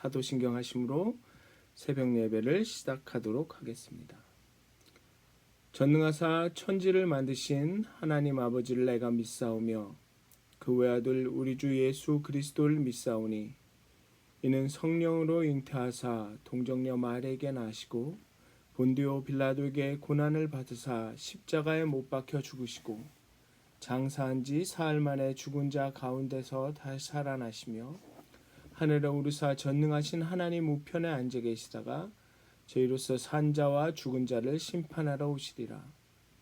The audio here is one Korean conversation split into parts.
사도신경 하심으로 새벽 예배를 시작하도록 하겠습니다. 전능하사 천지를 만드신 하나님 아버지를 내가 믿사오며 그 외아들 우리 주 예수 그리스도를 믿사오니 이는 성령으로 잉태하사 동정녀 마리아에게 나시고 본디오 빌라도에게 고난을 받으사 십자가에 못 박혀 죽으시고 장사한 지 사흘 만에 죽은 자 가운데서 다시 살아나시며 하늘에 오르사 전능하신 하나님 우편에 앉아 계시다가 저희로서 산 자와 죽은 자를 심판하러 오시리라.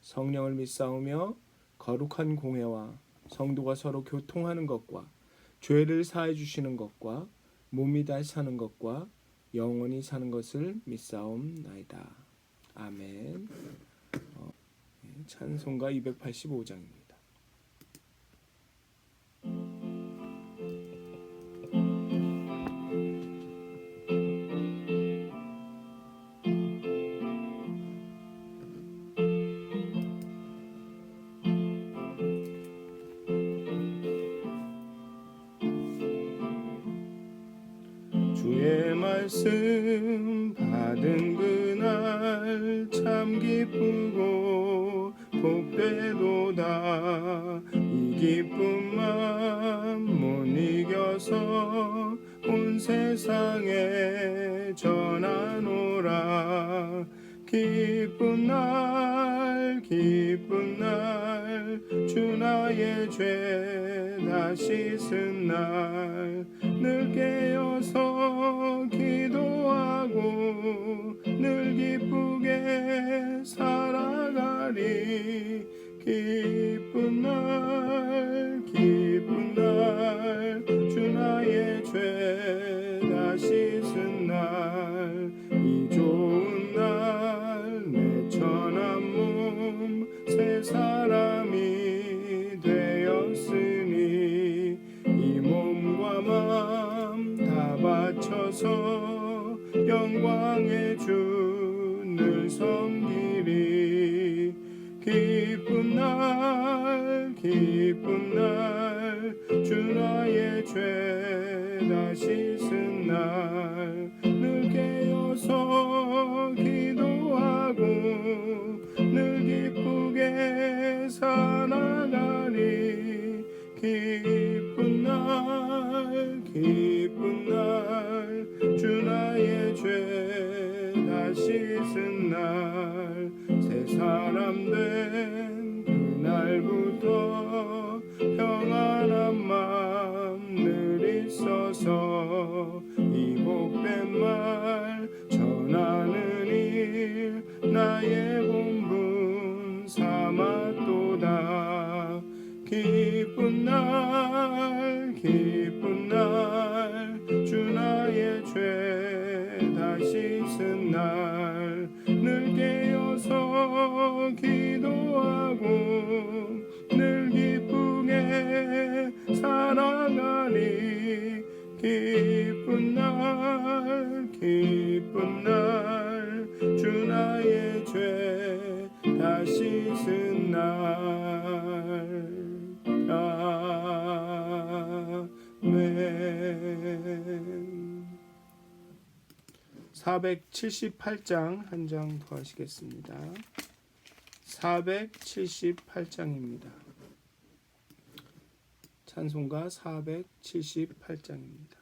성령을 믿사오며 거룩한 공회와 성도가 서로 교통하는 것과 죄를 사해 주시는 것과 몸이 다시 사는 것과 영원히 사는 것을 믿사옵나이다. 아멘. 찬송가 285장입니다. 주의 말씀 받은 그날 참 기쁘고 복되도다. 이 기쁜 마음 못 이겨서 온 세상에 전하노라. 기쁜 날 주 나의 죄 다 씻은 날 늘 깨어서 기도하고 늘 기쁘게 살아가리. 기쁜 날 주 나의 죄 다 씻은 날 이 좋은 날 내 천한 몸 새 사람이 되었으니 이 몸과 마음 다 바쳐서 영광의 주를 섬기리. 기쁜 날 주 나의 죄 다 씻은 날 늘 깨어서 기도하고 늘 기쁘게 살아가리. 기쁜 날 주 나의 죄 다 씻은 날 새 사람 된 그날부터 평안한 마음 늘 있어서 이 복된 말 전하는 일 나의 본분 삼았도다. 기쁜 날 주 나의 죄 다 씻은 날 늘 깨어서 기도하고 늘 기쁘게 살아가리. 기쁜 날 주 나의 죄 다 씻은 날. 아멘. 478장 한 장 더 하시겠습니다. 478장입니다. 찬송가 478장입니다.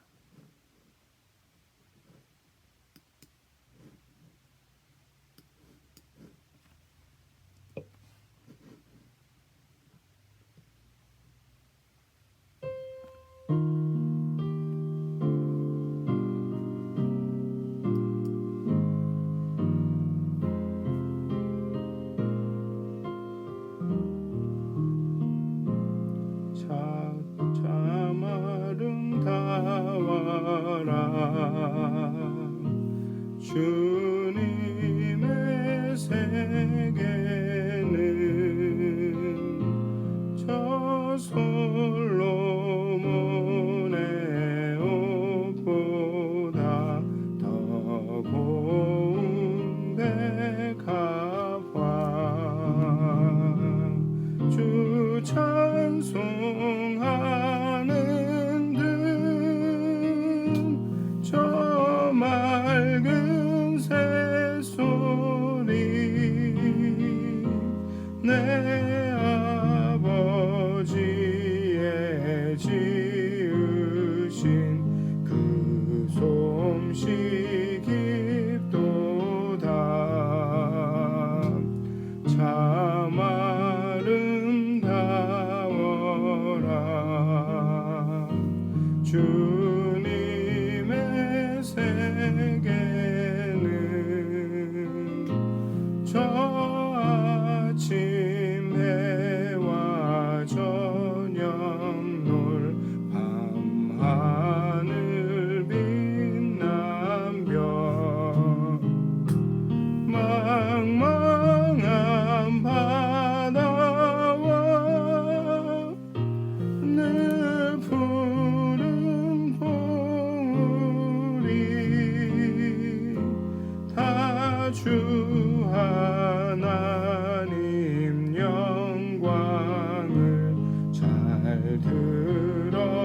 참 아름다운 주 하나님 영광을 잘 드러내도다.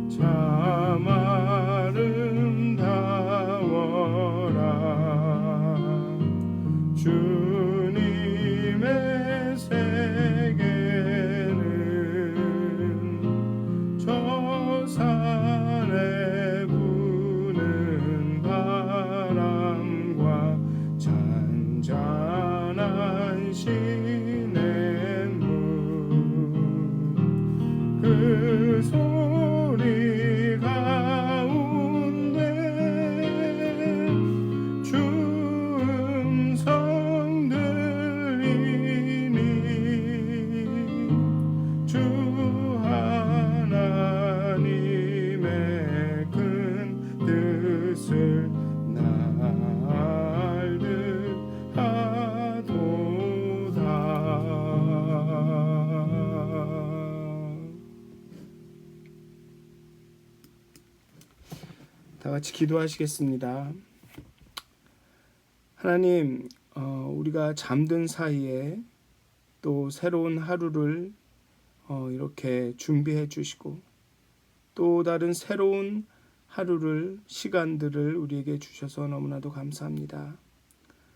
참 아름다워라. 주님의 세계는 저 산에 부는 바람과 잔잔한 시냇물 그 소리 가운데 주 음성 들리니 주 하나님의 큰 뜻을 날듯 하도다. 다 같이 기도하시겠습니다. 하나님, 우리가 잠든 사이에 또 새로운 하루를 이렇게 준비해 주시고 또 다른 새로운 하루를, 시간들을 우리에게 주셔서 너무나도 감사합니다.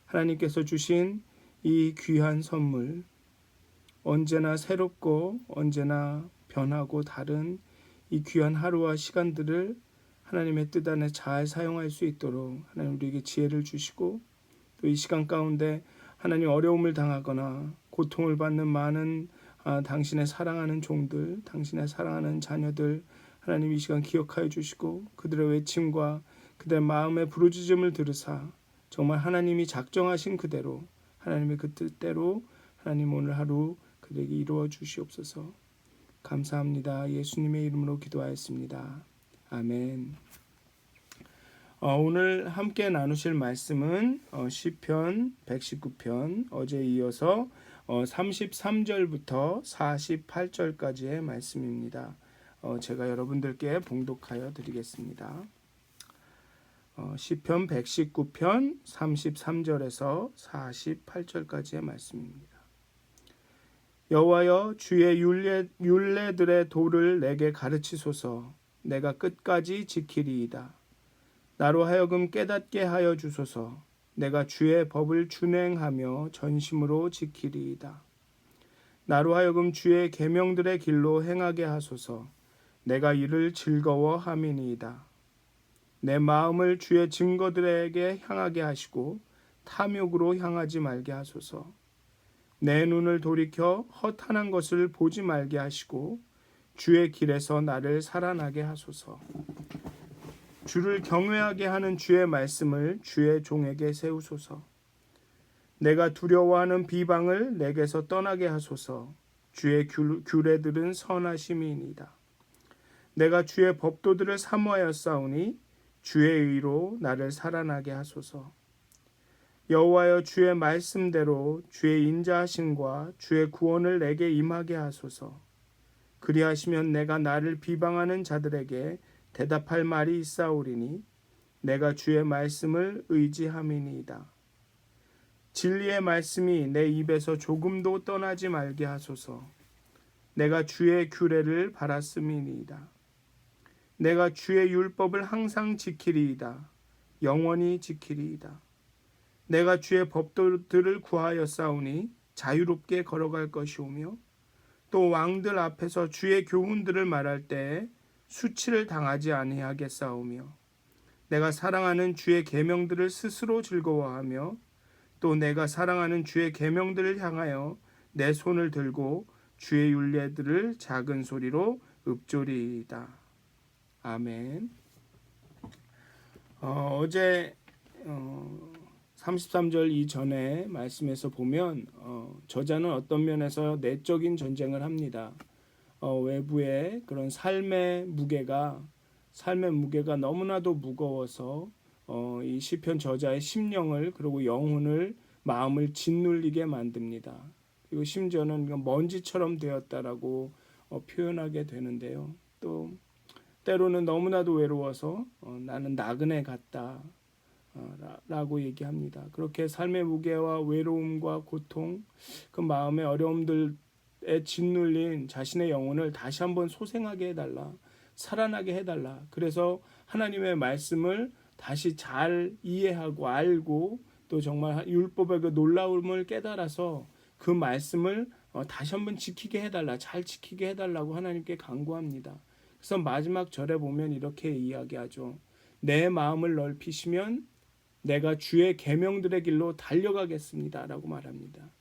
하나님께서 주신 이 귀한 선물, 언제나 새롭고 언제나 변하고 다른 이 귀한 하루와 시간들을 하나님의 뜻 안에 잘 사용할 수 있도록 하나님 우리에게 지혜를 주시고, 또 이 시간 가운데 하나님 어려움을 당하거나 고통을 받는 많은 당신의 사랑하는 종들, 당신의 사랑하는 자녀들 하나님 이 시간 기억하여 주시고, 그들의 외침과 그들의 마음의 부르짖음을 들으사 정말 하나님이 작정하신 그대로, 하나님의 그 뜻대로 하나님 오늘 하루 그들에게 이루어 주시옵소서. 감사합니다. 예수님의 이름으로 기도하였습니다. 아멘. 오늘 함께 나누실 말씀은 시편 119편, 어제 이어서 33절부터 48절까지의 말씀입니다. 제가 여러분들께 봉독하여 드리겠습니다. 시편 119편 33절에서 48절까지의 말씀입니다. 여호와여, 주의 율례들의 도를 내게 가르치소서. 내가 끝까지 지키리이다. 나로 하여금 깨닫게 하여 주소서. 내가 주의 법을 준행하며 전심으로 지키리이다. 나로 하여금 주의 계명들의 길로 행하게 하소서. 내가 이를 즐거워함이니이다. 내 마음을 주의 증거들에게 향하게 하시고 탐욕으로 향하지 말게 하소서. 내 눈을 돌이켜 허탄한 것을 보지 말게 하시고 주의 길에서 나를 살아나게 하소서. 주를 경외하게 하는 주의 말씀을 주의 종에게 세우소서. 내가 두려워하는 비방을 내게서 떠나게 하소서. 주의 규례들은 선하심이니이다. 내가 주의 법도들을 사모하였사오니 주의 의로 나를 살아나게 하소서. 여호와여, 주의 말씀대로 주의 인자하심과 주의 구원을 내게 임하게 하소서. 그리하시면 내가 나를 비방하는 자들에게 대답할 말이 있사오리니 내가 주의 말씀을 의지함이니이다. 진리의 말씀이 내 입에서 조금도 떠나지 말게 하소서. 내가 주의 규례를 바랐음이니이다. 내가 주의 율법을 항상 지키리이다. 영원히 지키리이다. 내가 주의 법도들을 구하였사오니 자유롭게 걸어갈 것이오며 또 왕들 앞에서 주의 교훈들을 말할 때에 수치를 당하지 아니하겠사오며 내가 사랑하는 주의 계명들을 스스로 즐거워하며 또 내가 사랑하는 주의 계명들을 향하여 내 손을 들고 주의 율례들을 작은 소리로 읊조리이다. 아멘. 어제 33절 이전에 말씀에서 보면 저자는 어떤 면에서 내적인 전쟁을 합니다. 외부의 그런 삶의 무게가 너무나도 무거워서 이 시편 저자의 심령을, 그리고 영혼을, 마음을 짓눌리게 만듭니다. 그리고 심지어는 먼지처럼 되었다라고 표현하게 되는데요. 또 때로는 너무나도 외로워서 나는 나그네 같다 라고 얘기합니다. 그렇게 삶의 무게와 외로움과 고통, 그 마음의 어려움들에 짓눌린 자신의 영혼을 다시 한번 소생하게 해달라, 살아나게 해달라. 그래서 하나님의 말씀을 다시 잘 이해하고 알고 또 정말 율법의 그 놀라움을 깨달아서 그 말씀을 다시 한번 지키게 해달라, 잘 지키게 해달라고 하나님께 간구합니다. 그래서 마지막 절에 보면 이렇게 이야기하죠. 내 마음을 넓히시면 내가 주의 계명들의 길로 달려가겠습니다라고 말합니다.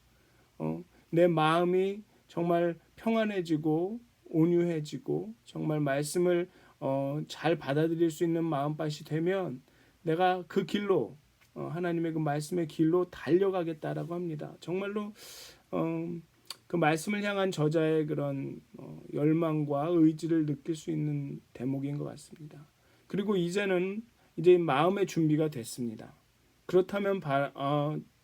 내 마음이 정말 평안해지고 온유해지고 정말 말씀을 잘 받아들일 수 있는 마음밭이 되면 내가 그 길로 하나님의 그 말씀의 길로 달려가겠다라고 합니다. 정말로 그 말씀을 향한 저자의 그런 열망과 의지를 느낄 수 있는 대목인 것 같습니다. 그리고 이제는 이제 마음의 준비가 됐습니다. 그렇다면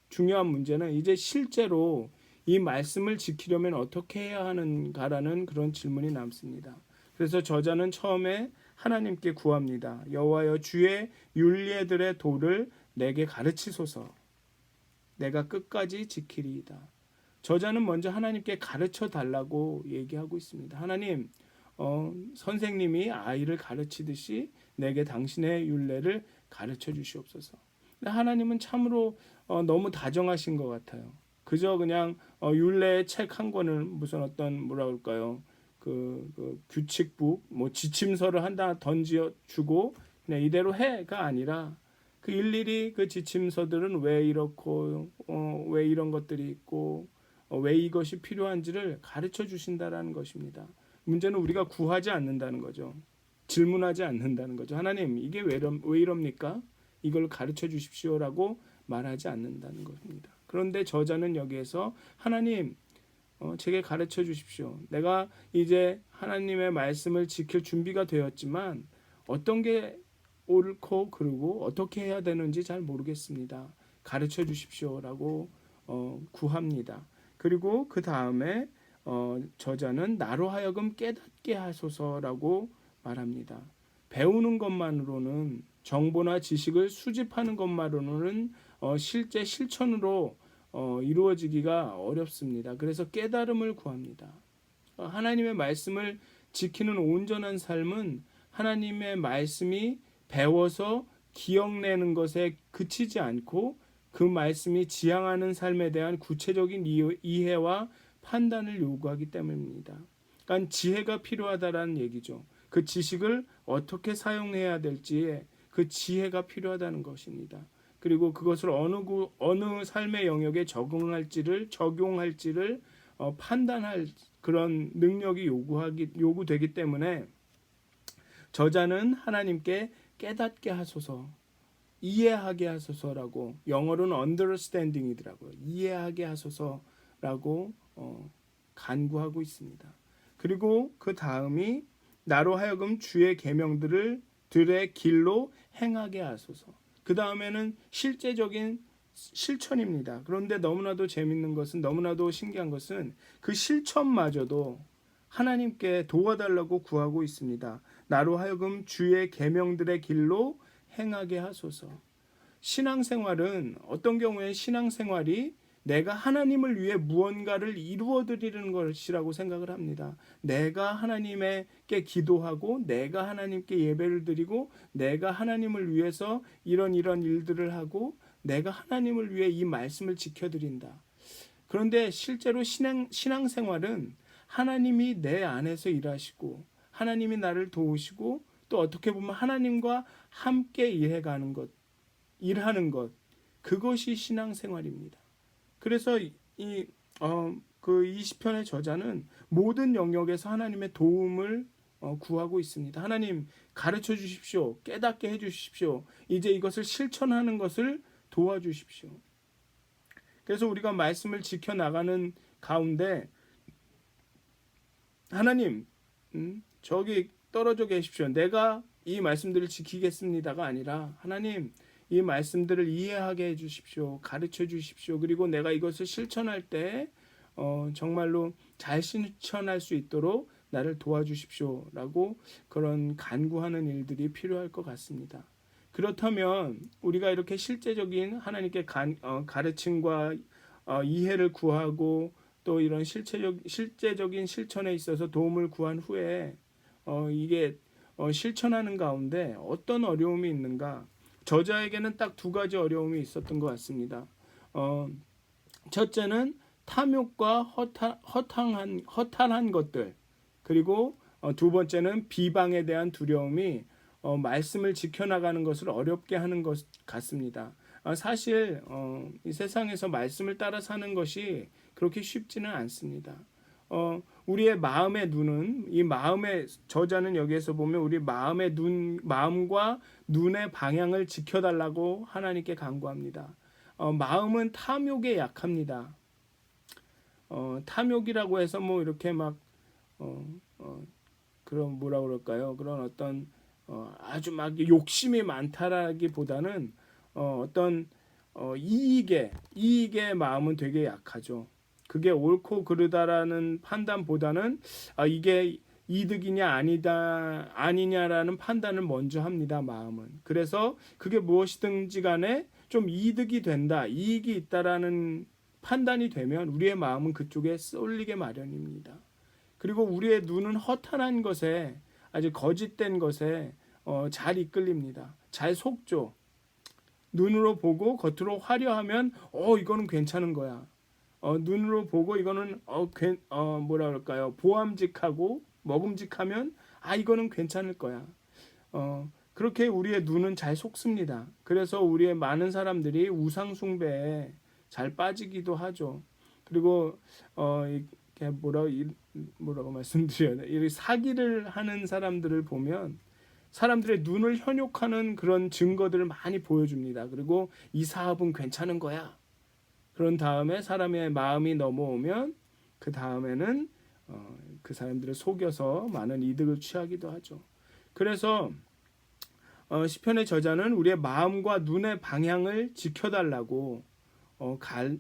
중요한 문제는 이제 실제로 이 말씀을 지키려면 어떻게 해야 하는가라는 그런 질문이 남습니다. 그래서 저자는 처음에 하나님께 구합니다. 여호와여, 주의 율례들의 도를 내게 가르치소서. 내가 끝까지 지키리이다. 저자는 먼저 하나님께 가르쳐 달라고 얘기하고 있습니다. 하나님, 선생님이 아이를 가르치듯이 내게 당신의 율례를 가르쳐 주시옵소서. 하나님은 참으로 너무 다정하신 것 같아요. 그저 그냥 율례의 책 한 권을 무슨 어떤 뭐라 그럴까요? 그 규칙북, 뭐 지침서를 하나 던져 주고 그냥 이대로 해가 아니라 그 일일이 그 지침서들은 왜 이렇고 왜 이런 것들이 있고 왜 이것이 필요한지를 가르쳐 주신다라는 것입니다. 문제는 우리가 구하지 않는다는 거죠. 질문하지 않는다는 거죠. 하나님, 이게 왜 이럽니까? 이걸 가르쳐 주십시오라고 말하지 않는다는 것입니다. 그런데 저자는 여기에서 하나님, 제게 가르쳐 주십시오. 내가 이제 하나님의 말씀을 지킬 준비가 되었지만 어떤 게 옳고 그르고 어떻게 해야 되는지 잘 모르겠습니다. 가르쳐 주십시오라고 구합니다. 그리고 그 다음에 저자는 나로 하여금 깨닫게 하소서라고 말합니다. 배우는 것만으로는 정보나 지식을 수집하는 것만으로는 실제 실천으로 이루어지기가 어렵습니다. 그래서 깨달음을 구합니다. 하나님의 말씀을 지키는 온전한 삶은 하나님의 말씀이 배워서 기억내는 것에 그치지 않고 그 말씀이 지향하는 삶에 대한 구체적인 이해와 판단을 요구하기 때문입니다. 그러니까 지혜가 필요하다라는 얘기죠. 그 지식을 어떻게 사용해야 될지에 그 지혜가 필요하다는 것입니다. 그리고 그것을 어느 삶의 영역에 적용할지를 판단할 그런 능력이 요구되기 때문에 저자는 하나님께 깨닫게 하소서, 이해하게 하소서라고, 영어로는 understanding이더라고요. 이해하게 하소서라고 간구하고 있습니다. 그리고 그 다음이 나로 하여금 주의 계명들을 들의 길로 행하게 하소서. 그 다음에는 실제적인 실천입니다. 그런데 너무나도 재밌는 것은, 너무나도 신기한 것은 그 실천마저도 하나님께 도와달라고 구하고 있습니다. 나로 하여금 주의 계명들의 길로 행하게 하소서. 신앙생활은 어떤 경우에 신앙생활이 내가 하나님을 위해 무언가를 이루어 드리는 것이라고 생각을 합니다. 내가 하나님께 기도하고 내가 하나님께 예배를 드리고 내가 하나님을 위해서 이런 일들을 하고 내가 하나님을 위해 이 말씀을 지켜드린다. 그런데 실제로 신앙생활은 하나님이 내 안에서 일하시고 하나님이 나를 도우시고 또 어떻게 보면 하나님과 함께 일하는 것, 그것이 신앙생활입니다. 그래서 그 20편의 저자는 모든 영역에서 하나님의 도움을 구하고 있습니다. 하나님, 가르쳐 주십시오. 깨닫게 해 주십시오. 이제 이것을 실천하는 것을 도와주십시오. 그래서 우리가 말씀을 지켜나가는 가운데 하나님, 저기 떨어져 계십시오. 내가 이 말씀들을 지키겠습니다가 아니라 하나님, 이 말씀들을 이해하게 해주십시오. 가르쳐 주십시오. 그리고 내가 이것을 실천할 때 정말로 잘 실천할 수 있도록 나를 도와주십시오라고 그런 간구하는 일들이 필요할 것 같습니다. 그렇다면 우리가 이렇게 실제적인 하나님께 가르침과 이해를 구하고 또 이런 실제적인 실천에 있어서 도움을 구한 후에 이게 실천하는 가운데 어떤 어려움이 있는가? 저자에게는 딱 두 가지 어려움이 있었던 것 같습니다. 첫째는 탐욕과 허탈한 것들, 그리고 두 번째는 비방에 대한 두려움이 말씀을 지켜나가는 것을 어렵게 하는 것 같습니다. 사실 이 세상에서 말씀을 따라 사는 것이 그렇게 쉽지는 않습니다. 우리의 마음의 눈은, 이 마음의, 저자는 여기에서 보면 우리 마음과 눈의 방향을 지켜달라고 하나님께 간구합니다. 마음은 탐욕에 약합니다. 탐욕이라고 해서 뭐 이렇게 막 그런 뭐라 그럴까요? 그런 어떤 아주 막 욕심이 많다라기보다는 어떤 이익의 마음은 되게 약하죠. 그게 옳고 그르다라는 판단보다는 이게 이득이냐 아니냐라는 판단을 먼저 합니다. 마음은. 그래서 그게 무엇이든지 간에 좀 이득이 된다, 이익이 있다라는 판단이 되면 우리의 마음은 그쪽에 쏠리게 마련입니다. 그리고 우리의 눈은 허탄한 것에, 아주 거짓된 것에 잘 이끌립니다. 잘 속죠. 눈으로 보고 겉으로 화려하면 이거는 괜찮은 거야. 눈으로 보고 이거는 뭐라 그럴까요? 보암직하고 먹음직하면 이거는 괜찮을 거야. 그렇게 우리의 눈은 잘 속습니다. 그래서 우리의 많은 사람들이 우상 숭배에 잘 빠지기도 하죠. 그리고 이렇게 뭐라고 말씀드려야 돼? 이 사기를 하는 사람들을 보면 사람들의 눈을 현혹하는 그런 증거들을 많이 보여줍니다. 그리고 이 사업은 괜찮은 거야. 그런 다음에 사람의 마음이 넘어오면 그 다음에는 그 사람들을 속여서 많은 이득을 취하기도 하죠. 그래서 시편의 저자는 우리의 마음과 눈의 방향을 지켜달라고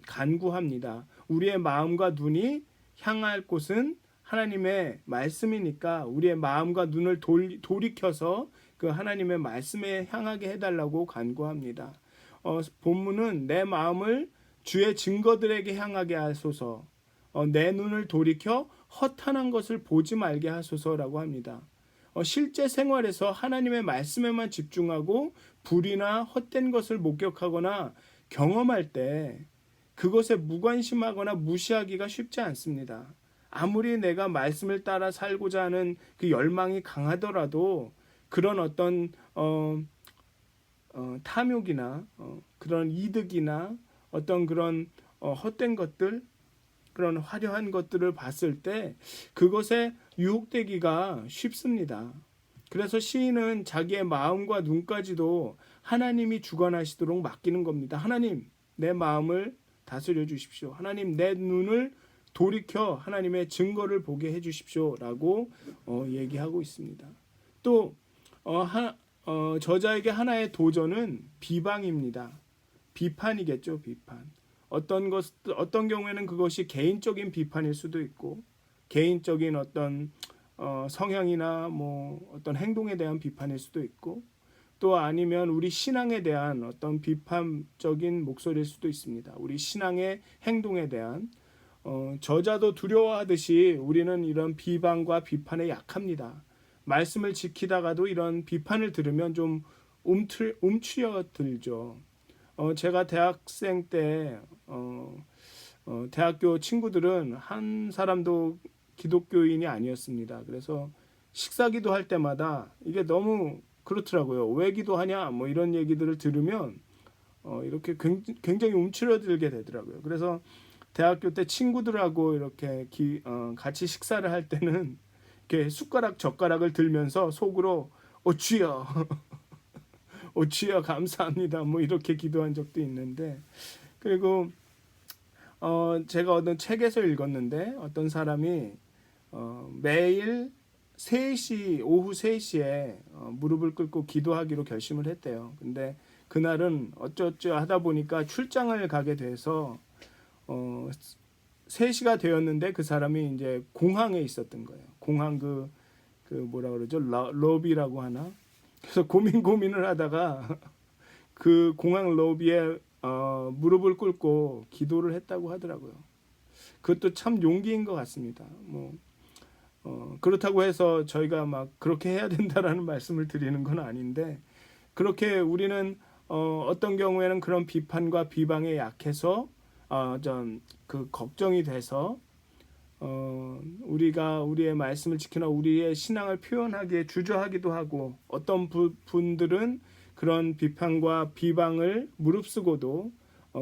간구합니다. 우리의 마음과 눈이 향할 곳은 하나님의 말씀이니까 우리의 마음과 눈을 돌이켜서 그 하나님의 말씀에 향하게 해달라고 간구합니다. 본문은 내 마음을 주의 증거들에게 향하게 하소서, 내 눈을 돌이켜 허탄한 것을 보지 말게 하소서라고 합니다. 실제 생활에서 하나님의 말씀에만 집중하고 불의나 헛된 것을 목격하거나 경험할 때 그것에 무관심하거나 무시하기가 쉽지 않습니다. 아무리 내가 말씀을 따라 살고자 하는 그 열망이 강하더라도 그런 어떤 탐욕이나 그런 이득이나 어떤 그런 헛된 것들, 그런 화려한 것들을 봤을 때 그것에 유혹되기가 쉽습니다. 그래서 시인은 자기의 마음과 눈까지도 하나님이 주관하시도록 맡기는 겁니다. 하나님, 내 마음을 다스려 주십시오. 하나님, 내 눈을 돌이켜 하나님의 증거를 보게 해 주십시오라고 얘기하고 있습니다. 또 저자에게 하나의 도전은 비방입니다. 비판이겠죠, 비판. 어떤 경우에는 그것이 개인적인 비판일 수도 있고, 개인적인 어떤 성향이나 뭐 어떤 행동에 대한 비판일 수도 있고, 또 아니면 우리 신앙에 대한 어떤 비판적인 목소리일 수도 있습니다. 우리 신앙의 행동에 대한 저자도 두려워하듯이 우리는 이런 비방과 비판에 약합니다. 말씀을 지키다가도 이런 비판을 들으면 좀 움츠려들죠. 제가 대학생 때 대학교 친구들은 한 사람도 기독교인이 아니었습니다. 그래서 식사기도 할 때마다 이게 너무 그렇더라고요. 왜 기도하냐 뭐 이런 얘기들을 들으면 이렇게 굉장히 움츠러들게 되더라고요. 그래서 대학교 때 친구들하고 이렇게 같이 식사를 할 때는 이렇게 젓가락을 들면서 속으로 주여 주여 감사합니다 뭐 이렇게 기도한 적도 있는데, 그리고 제가 어떤 책에서 읽었는데 어떤 사람이 매일 오후 3시에 무릎을 꿇고 기도하기로 결심을 했대요. 근데 그날은 어쩌하다 보니까 출장을 가게 돼서 3시가 되었는데 그 사람이 이제 공항에 있었던 거예요. 공항 그 뭐라 그러죠? 러비라고 하나? 그래서 고민을 하다가 그 공항 러비에 무릎을 꿇고 기도를 했다고 하더라고요. 그것도 참 용기인 것 같습니다. 그렇다고 해서 저희가 막 그렇게 해야 된다라는 말씀을 드리는 건 아닌데, 그렇게 우리는 어떤 경우에는 그런 비판과 비방에 약해서 좀 그 걱정이 돼서 우리가 우리의 말씀을 지키나 우리의 신앙을 표현하기에 주저하기도 하고, 어떤 분들은 그런 비판과 비방을 무릅쓰고도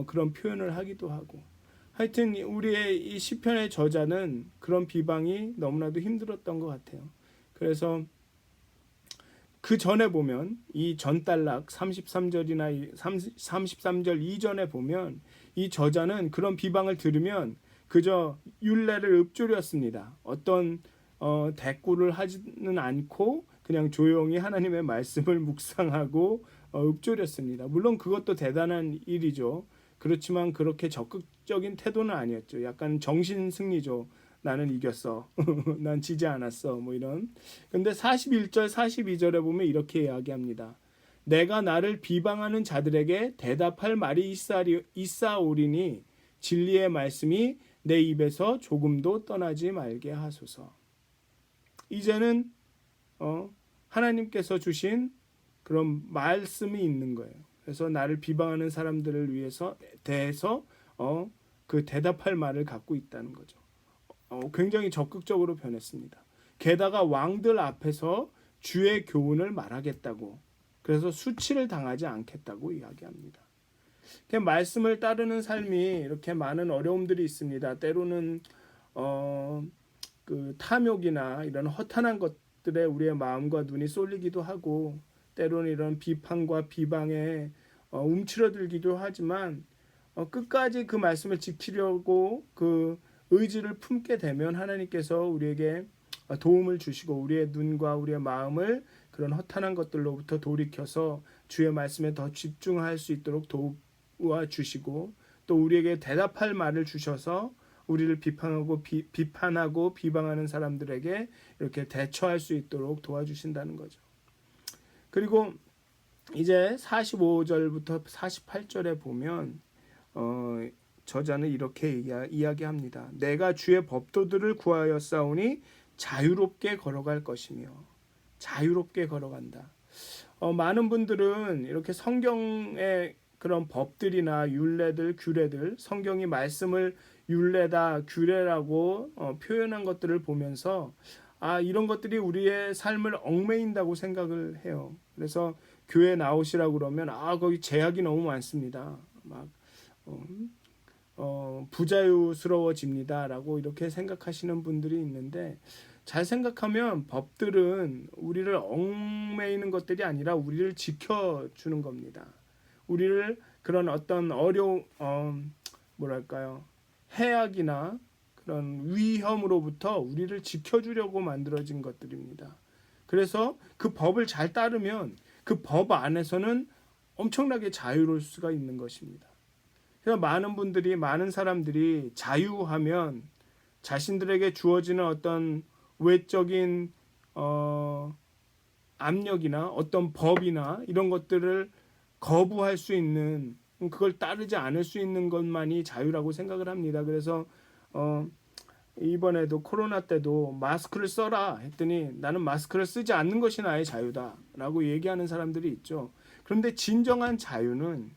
그런 표현을 하기도 하고, 하여튼 우리의 이 시편의 저자는 그런 비방이 너무나도 힘들었던 것 같아요. 그래서 그 전에 보면 이 전단락 33절이나 33절 이전에 보면 이 저자는 그런 비방을 들으면 그저 율례를 읊조렸습니다. 어떤 대꾸를 하지는 않고 그냥 조용히 하나님의 말씀을 묵상하고 읊조렸습니다. 물론 그것도 대단한 일이죠. 그렇지만 그렇게 적극적인 태도는 아니었죠. 약간 정신 승리죠. 나는 이겼어. 난 지지 않았어. 뭐 이런. 근데 41절 42절에 보면 이렇게 이야기합니다. 내가 나를 비방하는 자들에게 대답할 말이 있사오리니 진리의 말씀이 내 입에서 조금도 떠나지 말게 하소서. 이제는 하나님께서 주신 그런 말씀이 있는 거예요. 그래서 나를 비방하는 사람들을 대해서 그 대답할 말을 갖고 있다는 거죠. 굉장히 적극적으로 변했습니다. 게다가 왕들 앞에서 주의 교훈을 말하겠다고, 그래서 수치를 당하지 않겠다고 이야기합니다. 말씀을 따르는 삶이 이렇게 많은 어려움들이 있습니다. 때로는 그 탐욕이나 이런 허탄한 것들에 우리의 마음과 눈이 쏠리기도 하고, 때로는 이런 비판과 비방에 움츠러들기도 하지만 끝까지 그 말씀을 지키려고 그 의지를 품게 되면 하나님께서 우리에게 도움을 주시고 우리의 눈과 우리의 마음을 그런 허탄한 것들로부터 돌이켜서 주의 말씀에 더 집중할 수 있도록 도와주시고, 또 우리에게 대답할 말을 주셔서 우리를 비판하고 비방하는 사람들에게 이렇게 대처할 수 있도록 도와주신다는 거죠. 그리고 이제 45절부터 48절에 보면 저자는 이렇게 이야기합니다. 내가 주의 법도들을 구하였사오니 자유롭게 걸어갈 것이며. 자유롭게 걸어간다. 많은 분들은 이렇게 성경의 그런 법들이나 율례들, 규례들, 성경이 말씀을 율례다, 규례라고 표현한 것들을 보면서 이런 것들이 우리의 삶을 얽매인다고 생각을 해요. 그래서 교회 나오시라고 그러면 거기 제약이 너무 많습니다. 막 부자유스러워집니다라고 이렇게 생각하시는 분들이 있는데, 잘 생각하면 법들은 우리를 얽매이는 것들이 아니라 우리를 지켜주는 겁니다. 우리를 그런 어떤 해악이나 그런 위험으로부터 우리를 지켜주려고 만들어진 것들입니다. 그래서 그 법을 잘 따르면 그 법 안에서는 엄청나게 자유로울 수가 있는 것입니다. 그래서 많은 사람들이 자유하면 자신들에게 주어지는 어떤 외적인 압력이나 어떤 법이나 이런 것들을 거부할 수 있는, 그걸 따르지 않을 수 있는 것만이 자유라고 생각을 합니다. 그래서 이번에도 코로나 때도 마스크를 써라 했더니 나는 마스크를 쓰지 않는 것이 나의 자유다라고 얘기하는 사람들이 있죠. 그런데 진정한 자유는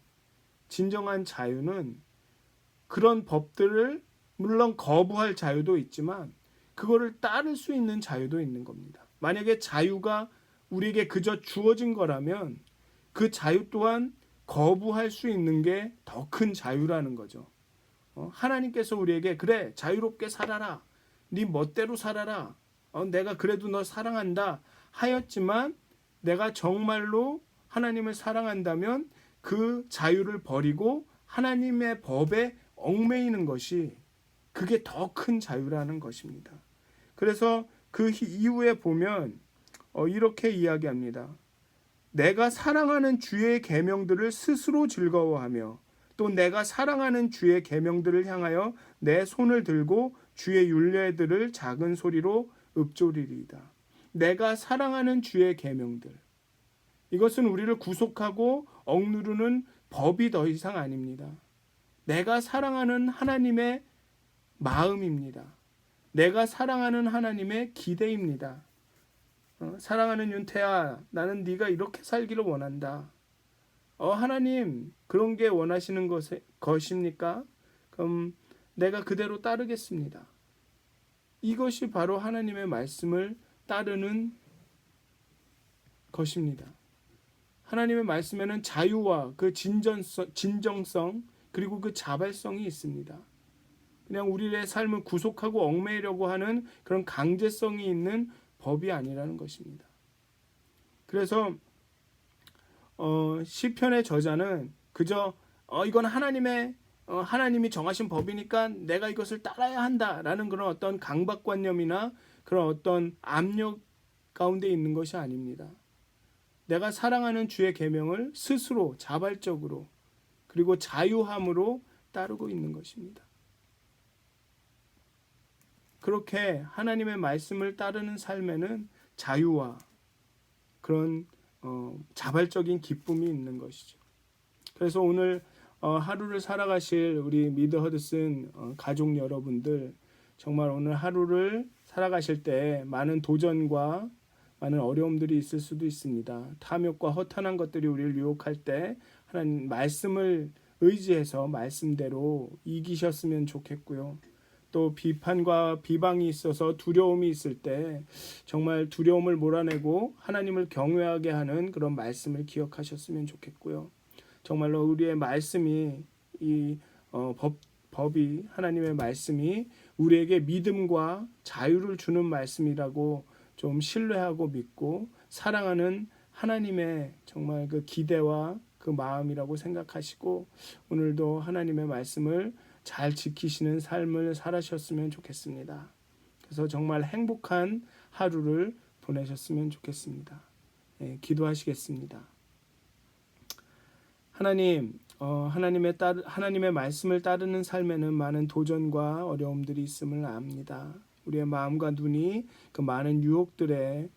그런 법들을 물론 거부할 자유도 있지만 그거를 따를 수 있는 자유도 있는 겁니다. 만약에 자유가 우리에게 그저 주어진 거라면 그 자유 또한 거부할 수 있는 게 더 큰 자유라는 거죠. 하나님께서 우리에게 그래 자유롭게 살아라, 네 멋대로 살아라, 내가 그래도 너 사랑한다 하였지만, 내가 정말로 하나님을 사랑한다면 그 자유를 버리고 하나님의 법에 얽매이는 것이, 그게 더 큰 자유라는 것입니다. 그래서 그 이후에 보면 이렇게 이야기합니다. 내가 사랑하는 주의 계명들을 스스로 즐거워하며 또 내가 사랑하는 주의 계명들을 향하여 내 손을 들고 주의 율례들을 작은 소리로 읊조리리이다. 내가 사랑하는 주의 계명들. 이것은 우리를 구속하고 억누르는 법이 더 이상 아닙니다. 내가 사랑하는 하나님의 마음입니다. 내가 사랑하는 하나님의 기대입니다. 사랑하는 윤태야, 나는 네가 이렇게 살기를 원한다. 하나님, 그런 게 원하시는 것입니까? 그럼 내가 그대로 따르겠습니다. 이것이 바로 하나님의 말씀을 따르는 것입니다. 하나님의 말씀에는 자유와 그 진정성 그리고 그 자발성이 있습니다. 그냥 우리의 삶을 구속하고 얽매이려고 하는 그런 강제성이 있는 법이 아니라는 것입니다. 그래서 시편의 저자는 그저 이건 하나님이 정하신 법이니까 내가 이것을 따라야 한다라는 그런 어떤 강박관념이나 그런 어떤 압력 가운데 있는 것이 아닙니다. 내가 사랑하는 주의 계명을 스스로 자발적으로 그리고 자유함으로 따르고 있는 것입니다. 그렇게 하나님의 말씀을 따르는 삶에는 자유와 그런 자발적인 기쁨이 있는 것이죠. 그래서 오늘 하루를 살아가실 우리 미드 허드슨 가족 여러분들, 정말 오늘 하루를 살아가실 때 많은 도전과 많은 어려움들이 있을 수도 있습니다. 탐욕과 허탄한 것들이 우리를 유혹할 때 하나님 말씀을 의지해서 말씀대로 이기셨으면 좋겠고요. 또 비판과 비방이 있어서 두려움이 있을 때 정말 두려움을 몰아내고 하나님을 경외하게 하는 그런 말씀을 기억하셨으면 좋겠고요. 정말로 우리의 말씀이 법이 하나님의 말씀이 우리에게 믿음과 자유를 주는 말씀이라고 좀 신뢰하고 믿고 사랑하는 하나님의 정말 그 기대와 그 마음이라고 생각하시고 오늘도 하나님의 말씀을 잘 지키시는 삶을 살아셨으면 좋겠습니다. 그래서 정말 행복한 하루를 보내셨으면 좋겠습니다. 기도하시겠습니다. 하나님, 하나님의 말씀을 따르는 삶에는 많은 도전과 어려움들이 있음을 압니다. 우리의 마음과 눈이 그 많은 유혹들에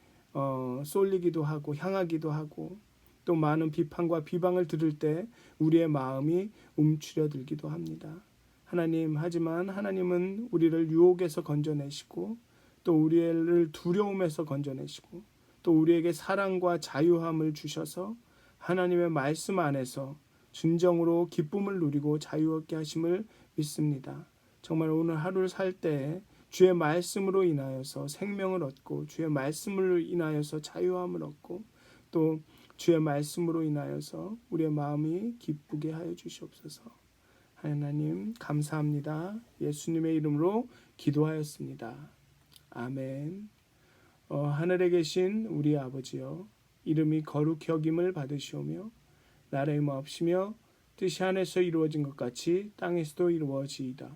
쏠리기도 하고 향하기도 하고 또 많은 비판과 비방을 들을 때 우리의 마음이 움츠려들기도 합니다. 하나님, 하지만 하나님은 우리를 유혹에서 건져내시고 또 우리를 두려움에서 건져내시고 또 우리에게 사랑과 자유함을 주셔서 하나님의 말씀 안에서 진정으로 기쁨을 누리고 자유롭게 하심을 믿습니다. 정말 오늘 하루를 살 때 주의 말씀으로 인하여서 생명을 얻고 주의 말씀으로 인하여서 자유함을 얻고 또 주의 말씀으로 인하여서 우리의 마음이 기쁘게 하여 주시옵소서. 하나님 감사합니다. 예수님의 이름으로 기도하였습니다. 아멘. 하늘에 계신 우리 아버지여, 이름이 거룩히 여김을 받으시오며 나라의 마옵시며 뜻이 하늘에서 이루어진 것 같이 땅에서도 이루어지이다.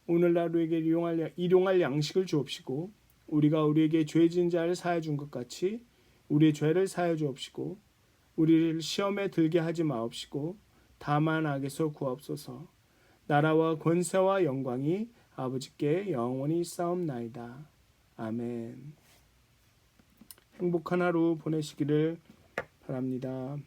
오늘날 우리에게 일용할 양식을 주옵시고 우리가 우리에게 죄 지은 자를 사하여 준 것 같이 우리의 죄를 사하여 주옵시고 우리를 시험에 들게 하지 마옵시고 다만 악에서 구하옵소서. 나라와 권세와 영광이 아버지께 영원히 있사옵나이다. 아멘. 행복한 하루 보내시기를 바랍니다.